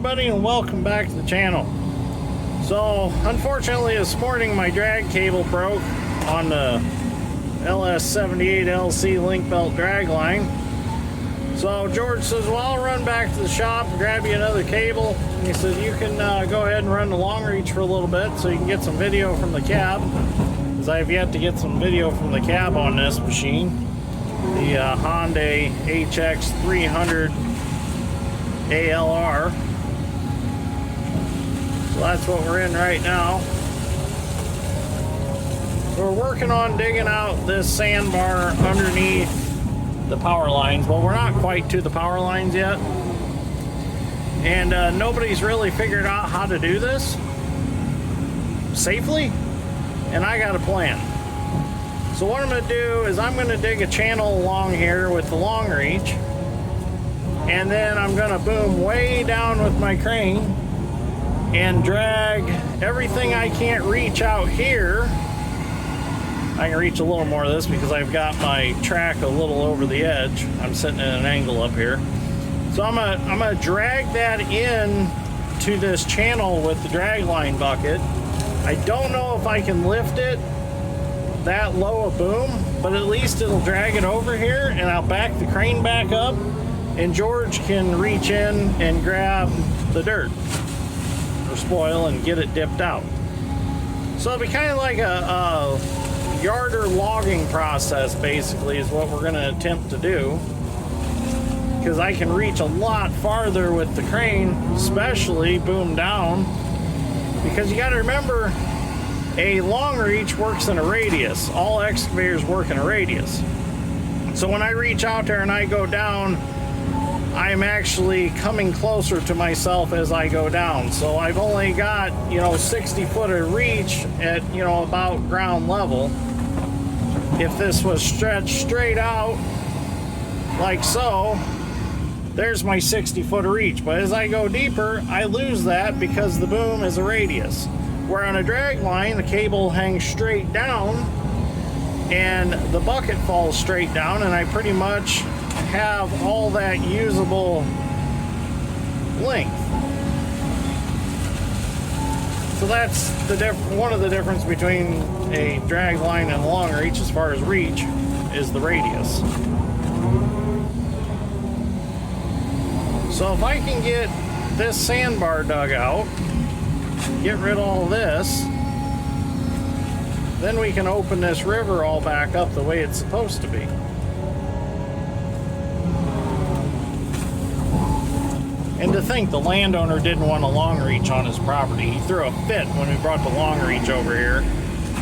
everybody, and welcome back to the channel. So unfortunately this morning my drag cable broke on the LS78LC Link-Belt Drag Line. So George says, well, I'll run back to the shop and grab you another cable. And he says, you can go ahead and run the long reach for a little bit so you can get some video from the cab, because I have yet to get some video from the cab on this machine, the Hyundai HX300ALR. So that's what we're in right now. So we're working on digging out this sandbar underneath the power lines. Well, we're not quite to the power lines yet, and nobody's really figured out how to do this safely, and I got a plan. So what I'm going to do is I'm going to dig a channel along here with the long reach, and then I'm going to boom way down with my crane and drag everything I can't reach out here. I can reach a little more of this because I've got my track a little over the edge. I'm sitting at an angle up here. So I'm gonna drag that in to this channel with the drag line bucket. I don't know if I can lift it that low a boom, but at least it'll drag it over here, and I'll back the crane back up, and George can reach in and grab the dirt or spoil and get it dipped out. So it'll be kind of like a yarder logging process, basically, is what we're going to attempt to do, because I can reach a lot farther with the crane, especially boom down, because you got to remember, a long reach works in a radius. All excavators work in a radius. So when I reach out there and I go down, I'm actually coming closer to myself as I go down. So I've only got, 60 foot of reach at, about ground level. If this was stretched straight out like so, there's my 60 foot of reach. But as I go deeper, I lose that because the boom is a radius. Where on a drag line, the cable hangs straight down and the bucket falls straight down, and I pretty much have all that usable length. So that's one of the difference between a drag line and a long reach as far as reach is the radius. So if I can get this sandbar dug out, get rid of all this, then we can open this river all back up the way it's supposed to be. And to think the landowner didn't want a long reach on his property. He threw a fit when we brought the long reach over here.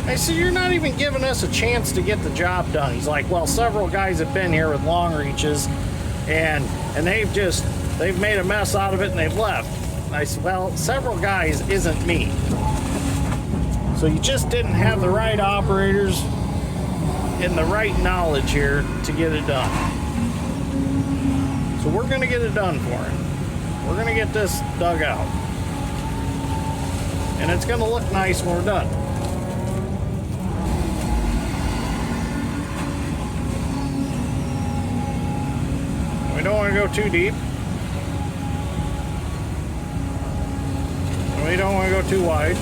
I said, you're not even giving us a chance to get the job done. He's like, well, several guys have been here with long reaches, and they've made a mess out of it and they've left. I said, well, several guys isn't me. So you just didn't have the right operators and the right knowledge here to get it done. So we're going to get it done for him. We're going to get this dug out. And it's going to look nice when we're done. We don't want to go too deep. We don't want to go too wide.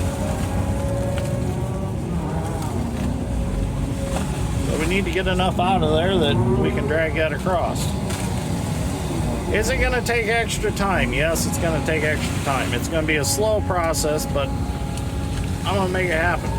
So we need to get enough out of there that we can drag that across. Is it going to take extra time? Yes, it's going to take extra time. It's going to be a slow process, but I'm going to make it happen.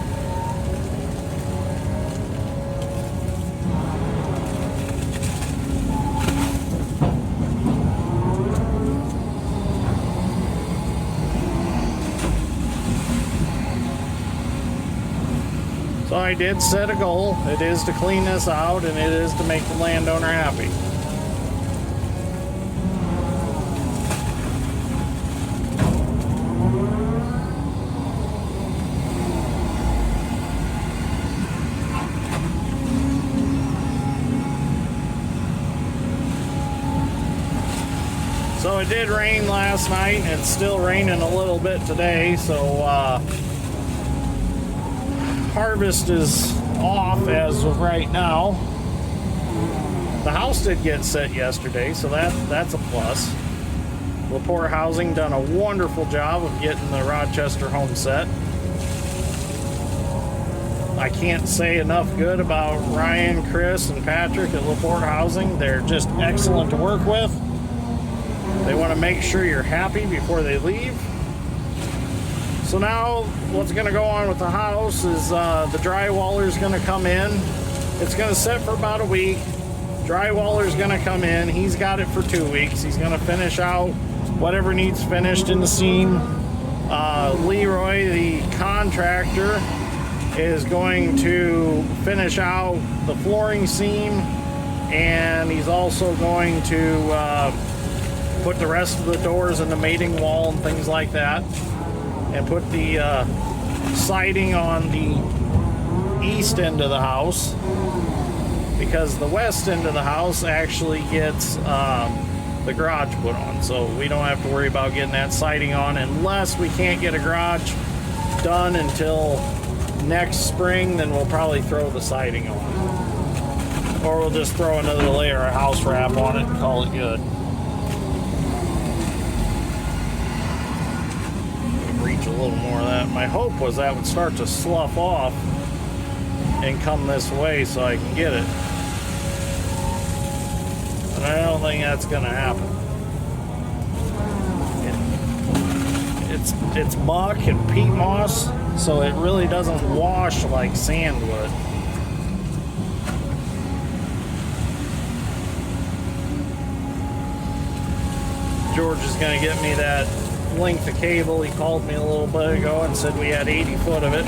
So I did set a goal. It is to clean this out, and it is to make the landowner happy. So it did rain last night, and it's still raining a little bit today, so harvest is off as of right now. The house did get set yesterday, so that's a plus. LaPorte Housing done a wonderful job of getting the Rochester home set. I can't say enough good about Ryan, Chris, and Patrick at LaPorte Housing. They're just excellent to work with. They want to make sure you're happy before they leave. So now what's going to go on with the house is the drywaller's going to come in. It's going to sit for about a week. Drywaller's going to come in. He's got it for 2 weeks. He's going to finish out whatever needs finished in the seam. Leroy, the contractor, is going to finish out the flooring seam, and he's also going to put the rest of the doors in the mating wall and things like that, and put the siding on the east end of the house, because the west end of the house actually gets the garage put on, so we don't have to worry about getting that siding on unless we can't get a garage done until next spring. Then we'll probably throw the siding on, or we'll just throw another layer of house wrap on it and call it good. Reach a little more of that. My hope was that would start to slough off and come this way so I can get it, but I don't think that's going to happen. It's muck and peat moss, so it really doesn't wash like sand would. George is going to get me that length of cable. He called me a little bit ago and said we had 80 foot of it,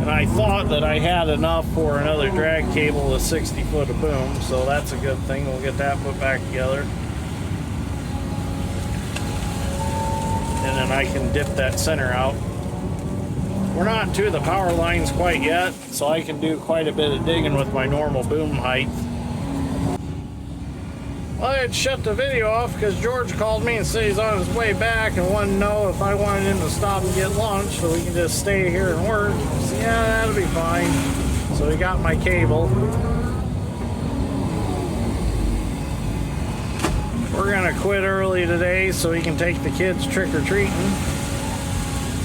and I thought that I had enough for another drag cable with 60 foot of boom, so that's a good thing. We'll get that put back together, and then I can dip that center out. We're not to the power lines quite yet, so I can do quite a bit of digging with my normal boom height. Well, I had shut the video off because George called me and said he's on his way back and wanted to know if I wanted him to stop and get lunch so we can just stay here and work. I said, yeah, that'll be fine. So he got my cable. We're gonna quit early today so he can take the kids trick-or-treating.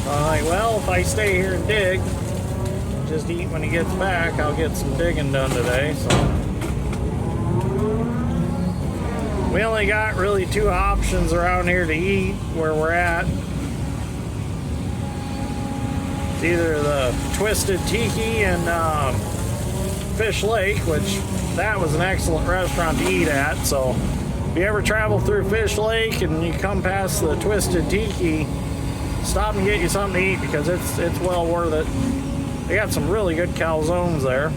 I'm like, well, if I stay here and dig, just eat when he gets back, I'll get some digging done today. So we only got really 2 options around here to eat where we're at. It's either the Twisted Tiki and Fish Lake, which that was an excellent restaurant to eat at. So if you ever travel through Fish Lake and you come past the Twisted Tiki, stop and get you something to eat because it's well worth it. They got some really good calzones there.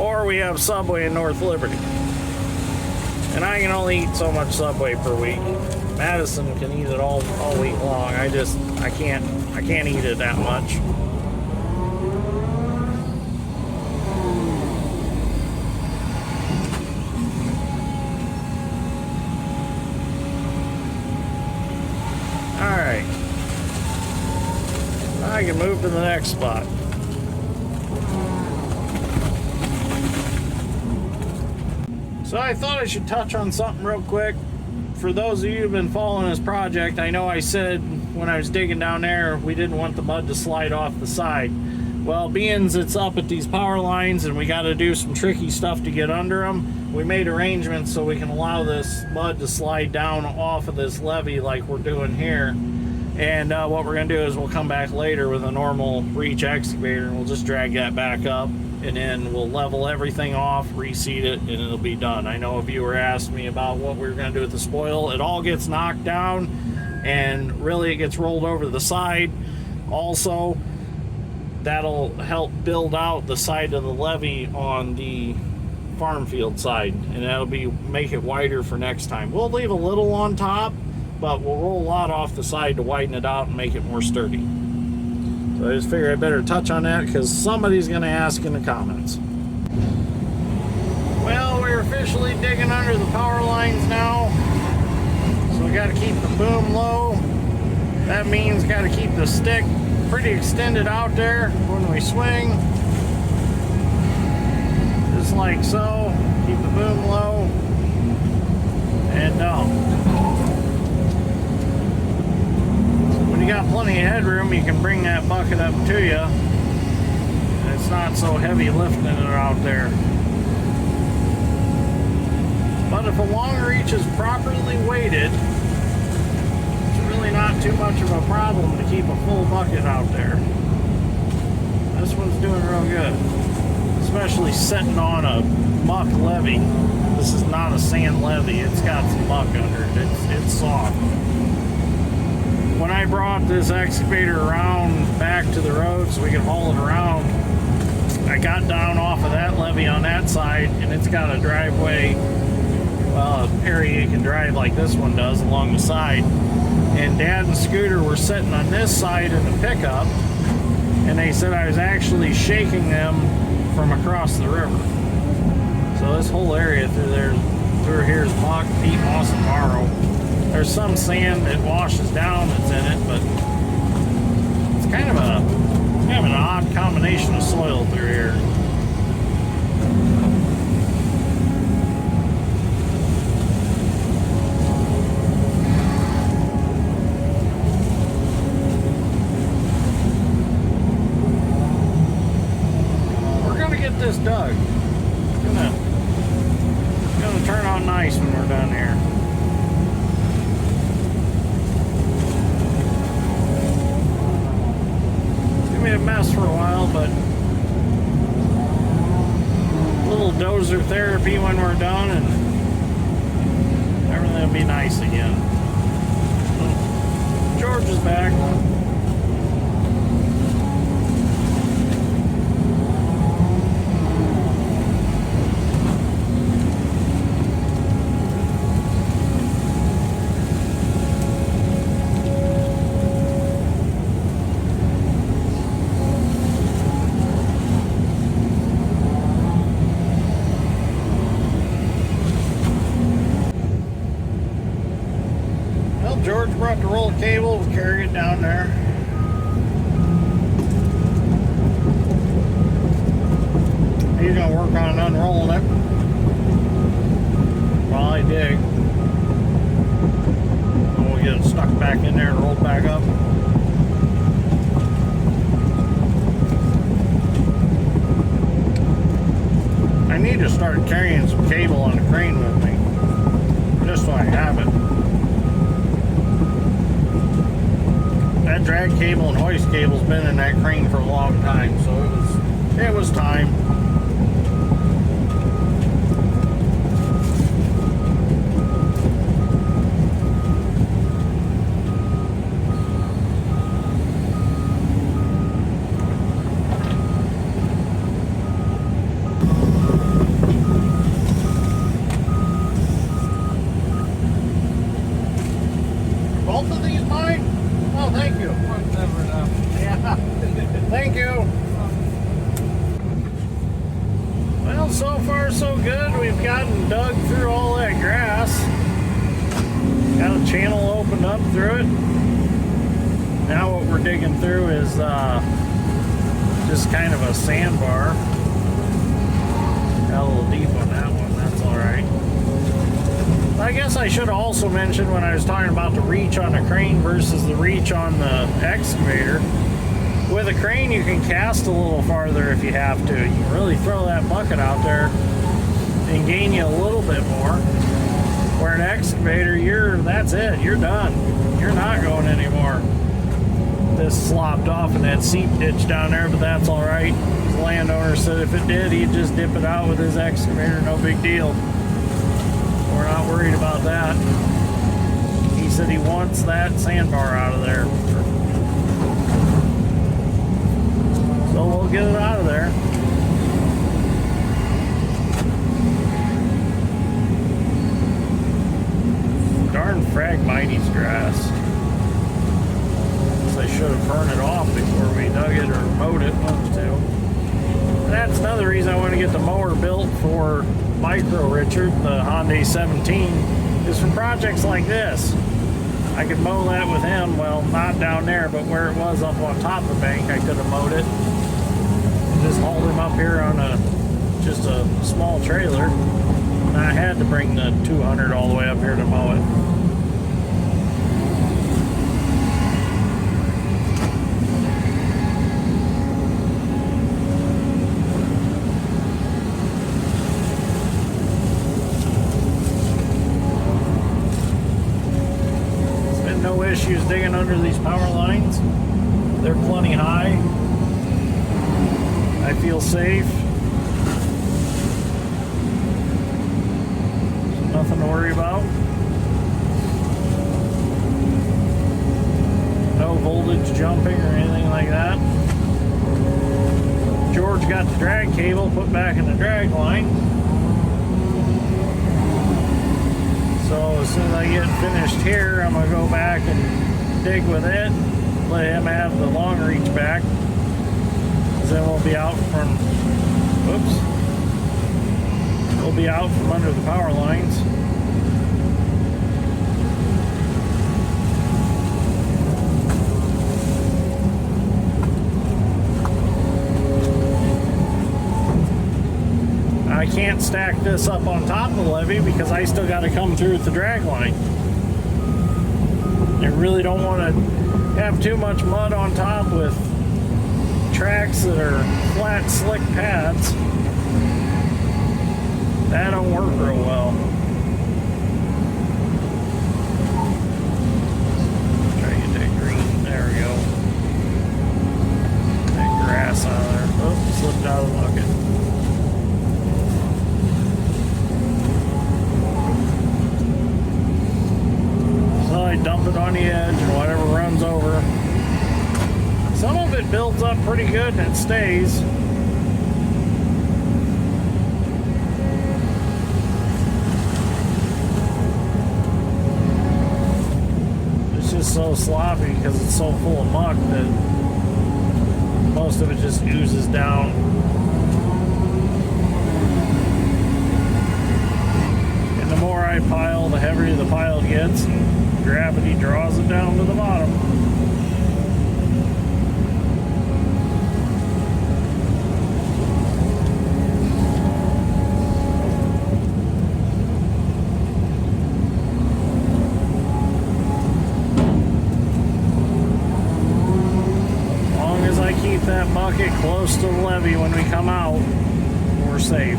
Or we have Subway in North Liberty. And I can only eat so much Subway per week. Madison can eat it all week long. I can't eat it that much. All right. I can move to the next spot. So I thought I should touch on something real quick. For those of you who've been following this project, I know I said when I was digging down there, we didn't want the mud to slide off the side. Well, being it's up at these power lines and we got to do some tricky stuff to get under them, we made arrangements so we can allow this mud to slide down off of this levee like we're doing here. And what we're going to do is we'll come back later with a normal reach excavator and we'll just drag that back up. And then we'll level everything off, reseed it, and it'll be done. I know a viewer asked me about what we were going to do with the spoil. It all gets knocked down, and really it gets rolled over to the side. Also, that'll help build out the side of the levee on the farm field side, and that'll make it wider for next time. We'll leave a little on top, but we'll roll a lot off the side to widen it out and make it more sturdy. So I just figured I better touch on that because somebody's going to ask in the comments. Well, we're officially digging under the power lines now. So we got to keep the boom low. That means got to keep the stick pretty extended out there when we swing. Just like so. Keep the boom low. and don't. When you got plenty of headroom, you can bring that bucket up to you. And it's not so heavy lifting it out there. But if a long reach is properly weighted, it's really not too much of a problem to keep a full bucket out there. This one's doing real good, especially sitting on a muck levee. This is not a sand levee. It's got some muck under it. It's soft. When I brought this excavator around back to the road so we could haul it around, I got down off of that levee on that side, and it's got a driveway, well, an area you can drive like this one does along the side. And Dad and Scooter were sitting on this side in the pickup, and they said I was actually shaking them from across the river. So this whole area through here is muck, peat, moss, and marl. There's some sand that washes down that's in it, but it's kind of an odd combination of soil through here. We're gonna get this dug. It's gonna turn out nice when we're done here. A mess for a while, but a little dozer therapy when we're done, and everything will be nice again. George is back. George brought the roll of cable, we'll carry it down there. He's gonna work on unrolling it while I dig. And we'll get it stuck back in there and rolled back up. I need to start carrying some cable on the crane with me, just so I have it. That drag cable and hoist cable's been in that crane for a long time, so it was time. Both of these mine? Oh, thank you. Never enough. Yeah. Thank you. Well, so far so good. We've gotten dug through all that grass. Got a channel opened up through it. Now what we're digging through is just kind of a sandbar. Got a little deep on that one. That's all right. I guess I should have also mentioned when I was talking about the reach on the crane versus the reach on the excavator. With a crane, you can cast a little farther if you have to. You can really throw that bucket out there and gain you a little bit more. Where an excavator, that's it. You're done. You're not going anymore. This slopped off in that seep ditch down there, but that's all right. The landowner said if it did, he'd just dip it out with his excavator. No big deal. We're not worried about that. He said he wants that sandbar out of there. So we'll get it out of there. Darn Phragmites grass. Guess I should have burned it off before we dug it or mowed it, one of the two. And that's another reason I want to get the mower built for Micro Richard, the Hyundai 17, is for projects like this. I could mow that with him, well, not down there, but where it was up on top of the bank, I could have mowed it. Just hauled him up here on just a small trailer. And I had to bring the 200 all the way up here to mow it. No issues digging under these power lines. They're plenty high. I feel safe. So nothing to worry about. No voltage jumping or anything like that. George got the drag cable put back in the drag line. So as soon as I get finished here, I'm going to go back and dig with it, let him have the long reach back, because then we'll be out from, whoops, we'll be out from under the power lines. I can't stack this up on top of the levee because I still got to come through with the drag line. I really don't want to have too much mud on top with tracks that are flat, slick pads. That don't work real well. Try to get that green. There we go. That grass out of there. Oh, slipped out of the bucket. I dump it on the edge and whatever runs over. Some of it builds up pretty good and it stays. It's just so sloppy because it's so full of muck that most of it just oozes down. And the more I pile, the heavier the pile gets. Gravity draws it down to the bottom. As long as I keep that bucket close to the levee when we come out, we're safe.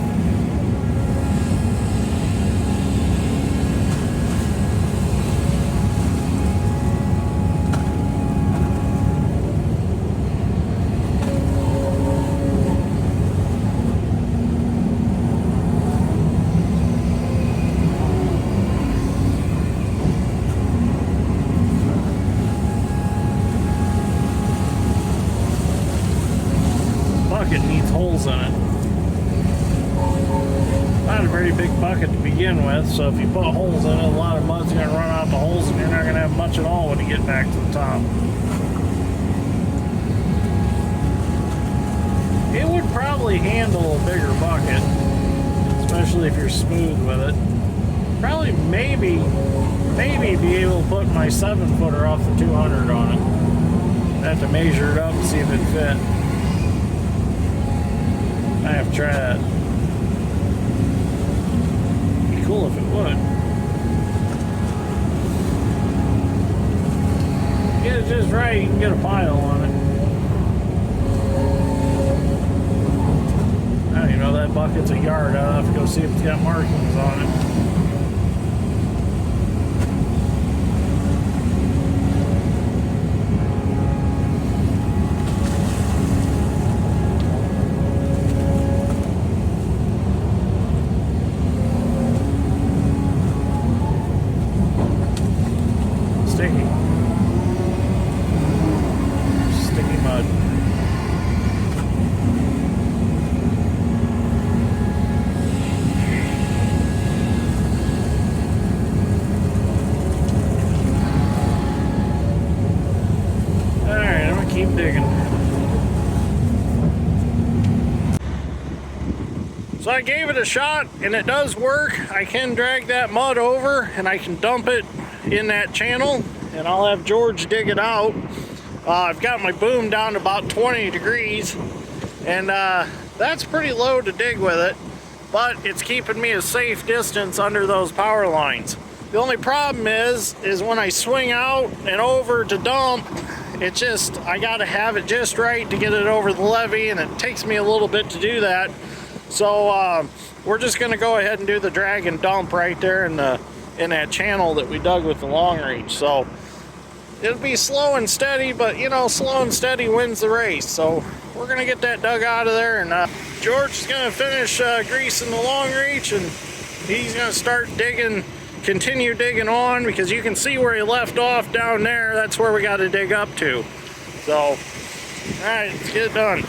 Bucket needs holes in it. Not a very big bucket to begin with, so if you put holes in it, a lot of mud's going to run out the holes and you're not going to have much at all when you get back to the top. It would probably handle a bigger bucket, especially if you're smooth with it. Probably maybe be able to put my 7-footer off the 200 on it. I have to measure it up and see if it fit. I have to try that. It'd be cool if it would. Get it just right, you can get a pile on it. I don't even know, that bucket's a yard. I'll have to go see if it's got markings on it. Sticky mud. Alright, I'm gonna keep digging. So I gave it a shot and it does work. I can drag that mud over and I can dump it in that channel and I'll have George dig it out. I've got my boom down to about 20 degrees and that's pretty low to dig with it. but it's keeping me a safe distance under those power lines. The only problem is when I swing out and over to dump, I gotta have it just right to get it over the levee, and it takes me a little bit to do that. So we're just gonna go ahead and do the drag and dump right there in that channel that we dug with the long reach. So it'll be slow and steady, but you know, slow and steady wins the race. So we're gonna get that dug out of there, and George is gonna finish greasing the long reach, and he's gonna start continue digging on, because you can see where he left off down there. That's where we got to dig up to. So, all right, let's get it done.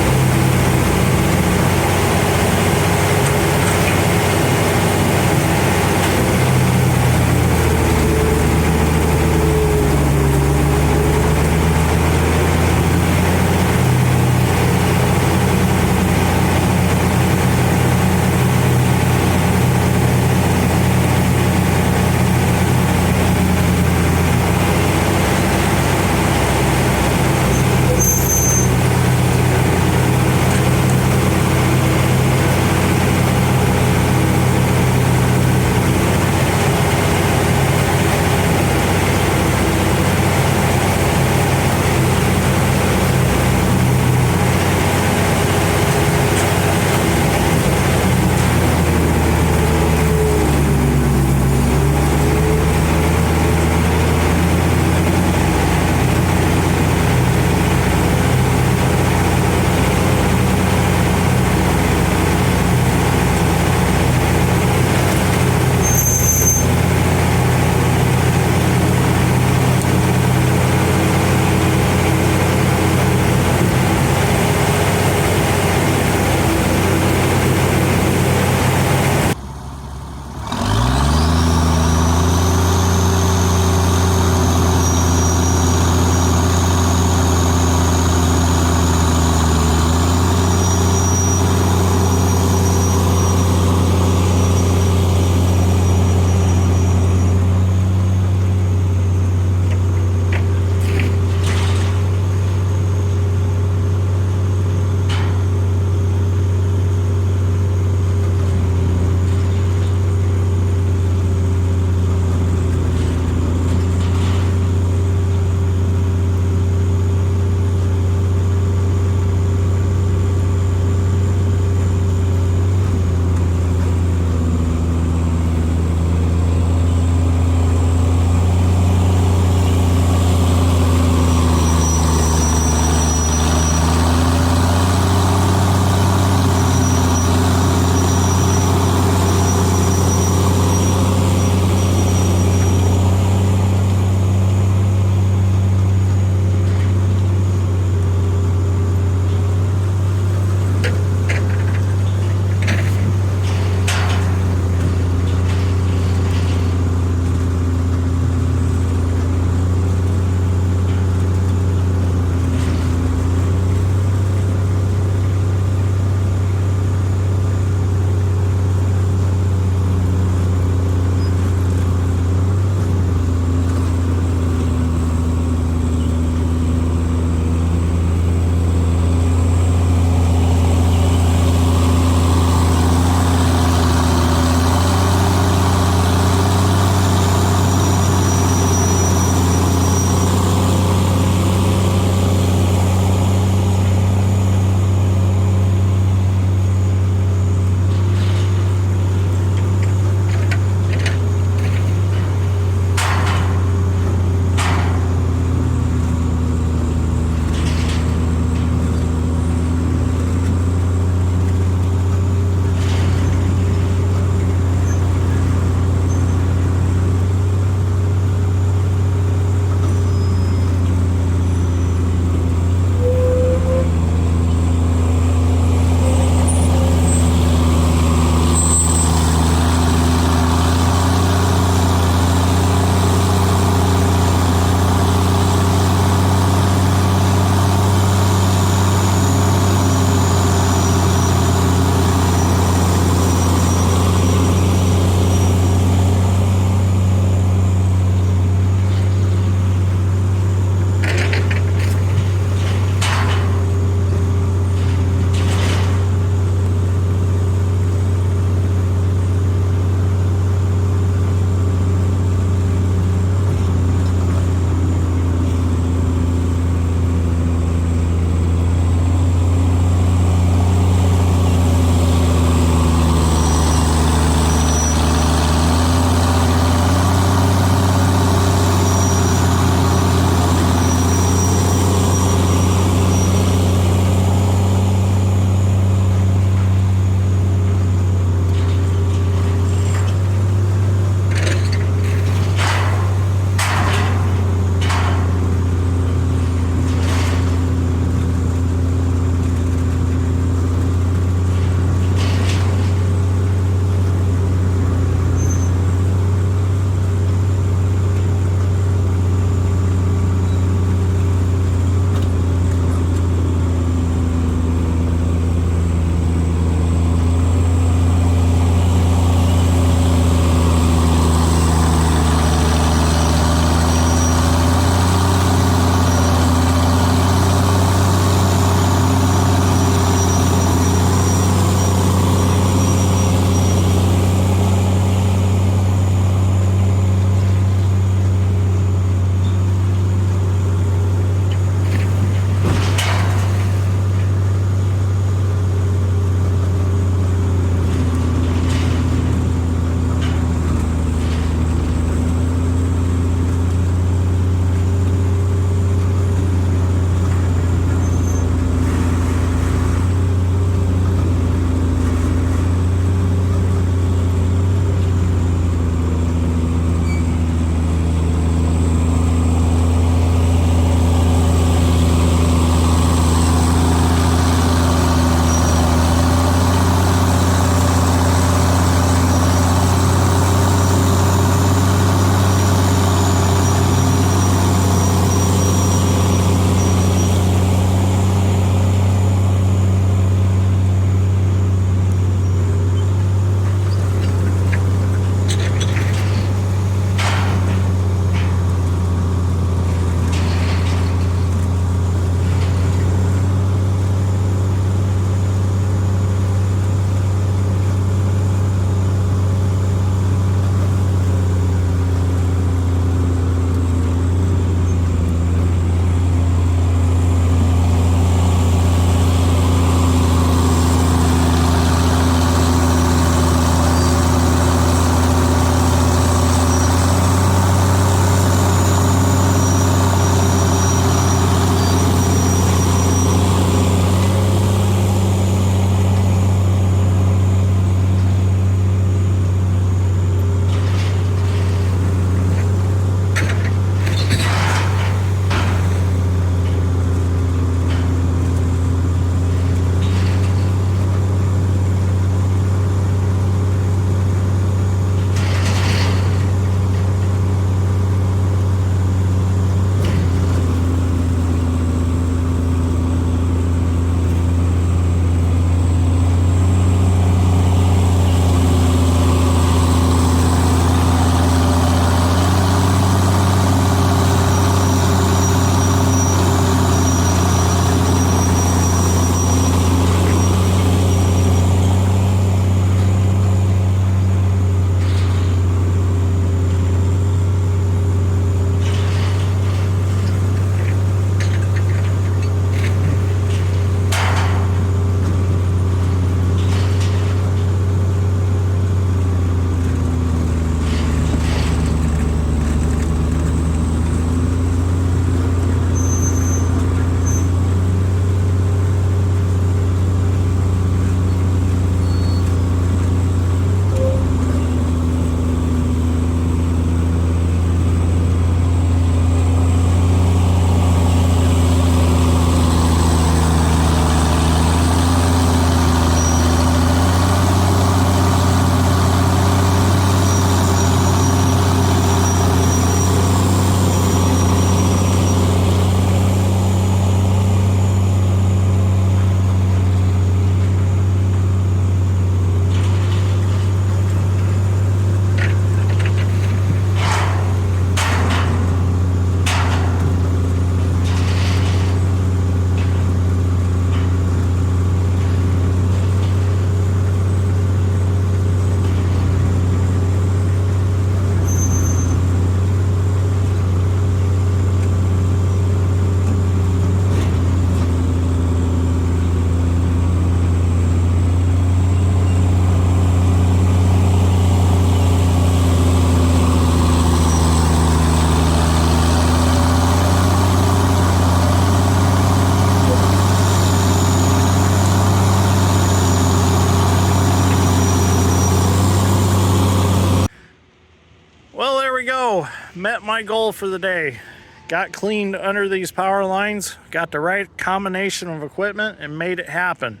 we go. Met my goal for the day. Got cleaned under these power lines, got the right combination of equipment, and made it happen.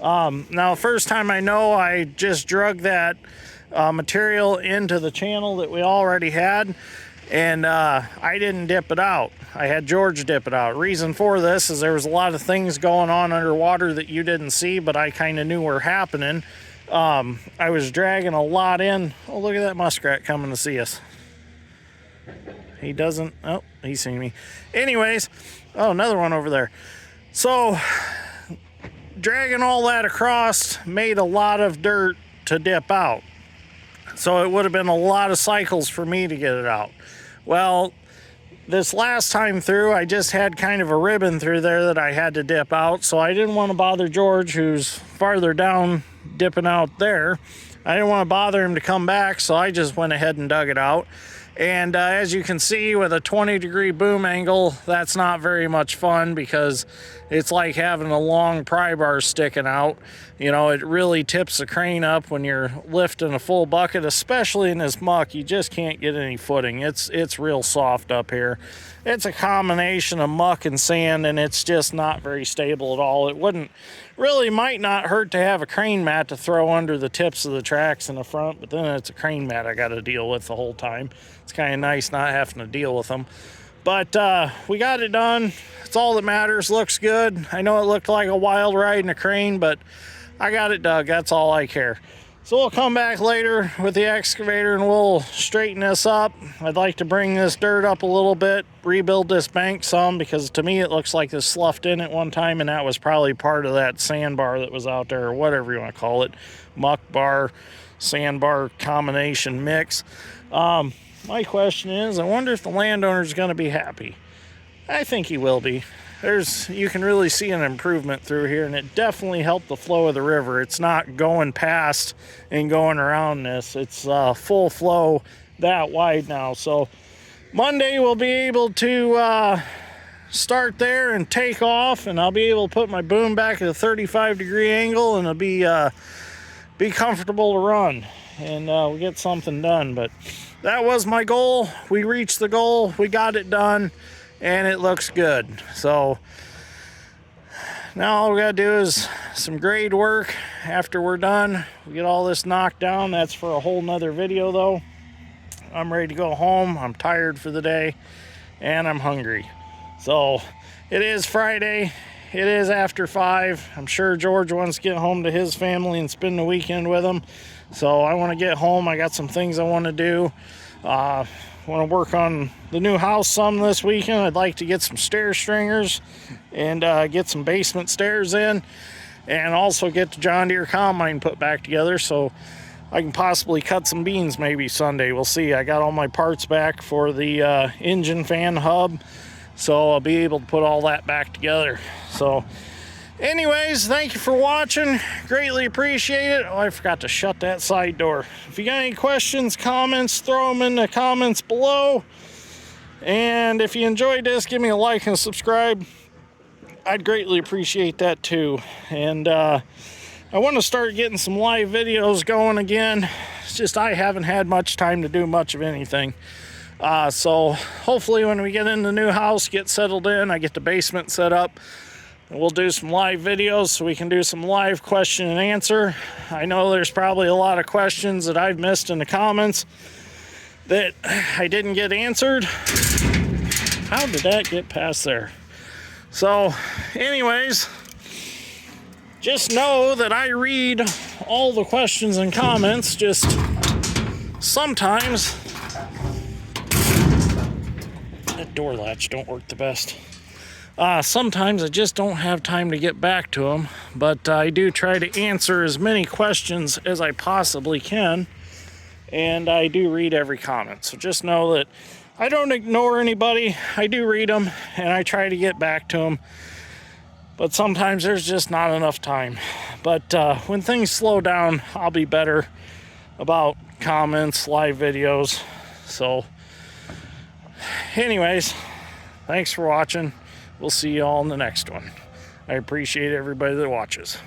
Now, first time I know, I just drug that material into the channel that we already had, and I didn't dip it out. I had George dip it out. Reason for this is there was a lot of things going on underwater that you didn't see, but I kind of knew were happening. I was dragging a lot in. Oh, look at that muskrat coming to see us. He doesn't, oh, he's seen me. Anyways, oh, another one over there. So, dragging all that across made a lot of dirt to dip out. So it would have been a lot of cycles for me to get it out. Well, this last time through, I just had kind of a ribbon through there that I had to dip out, so I didn't want to bother George, who's farther down dipping out there. I didn't want to bother him to come back, so I just went ahead and dug it out. And as you can see, with a 20-degree boom angle, that's not very much fun because it's like having a long pry bar sticking out. You know, it really tips the crane up when you're lifting a full bucket, especially in this muck. You just can't get any footing. It's real soft up here. It's a combination of muck and sand, and it's just not very stable at all. It might not hurt to have a crane mat to throw under the tips of the tracks in the front, but then it's a crane mat I got to deal with the whole time. It's kind of nice not having to deal with them. But we got it done. It's all that matters. Looks good. I know it looked like a wild ride in a crane, but I got it dug. That's all I care. So we'll come back later with the excavator and we'll straighten this up. I'd like to bring this dirt up a little bit, rebuild this bank some, because to me it looks like this sloughed in at one time, and that was probably part of that sandbar that was out there, or whatever you want to call it. Muck bar, sandbar combination mix. My question is, I wonder if the landowner's going to be happy. I think he will be. You can really see an improvement through here, and it definitely helped the flow of the river. It's not going past and going around this. It's full flow that wide now. So Monday we'll be able to start there and take off, and I'll be able to put my boom back at a 35-degree angle, and it'll be comfortable to run, and we'll get something done. But that was my goal. We reached the goal. We got it done, and it looks good. So now all we gotta do is some grade work after we're done. We get all this knocked down. That's for a whole nother video though. I'm ready to go home. I'm tired for the day, and I'm hungry. So it is Friday. It is after 5. I'm sure George wants to get home to his family and spend the weekend with them. So I want to get home. I got some things I want to do. I want to work on the new house some this weekend. I'd like to get some stair stringers and get some basement stairs in, and also get the John Deere combine put back together so I can possibly cut some beans maybe Sunday. We'll see. I got all my parts back for the engine fan hub, so I'll be able to put all that back together. So anyways, thank you for watching. Greatly appreciate it. Oh, I forgot to shut that side door. If you got any questions, comments, throw them in the comments below. And if you enjoyed this, give me a like and subscribe. I'd greatly appreciate that too. And I want to start getting some live videos going again. It's just I haven't had much time to do much of anything. So hopefully when we get in the new house, get settled in, I get the basement set up, and we'll do some live videos so we can do some live question and answer. I know there's probably a lot of questions that I've missed in the comments that I didn't get answered. How did that get past there? So anyways, just know that I read all the questions and comments. Just sometimes that door latch don't work the best. Sometimes I just don't have time to get back to them, but I do try to answer as many questions as I possibly can, and I do read every comment. So just know that I don't ignore anybody. I do read them, and I try to get back to them, but sometimes there's just not enough time. But when things slow down, I'll be better about comments, live videos. So anyways, thanks for watching. We'll see you all in the next one. I appreciate everybody that watches.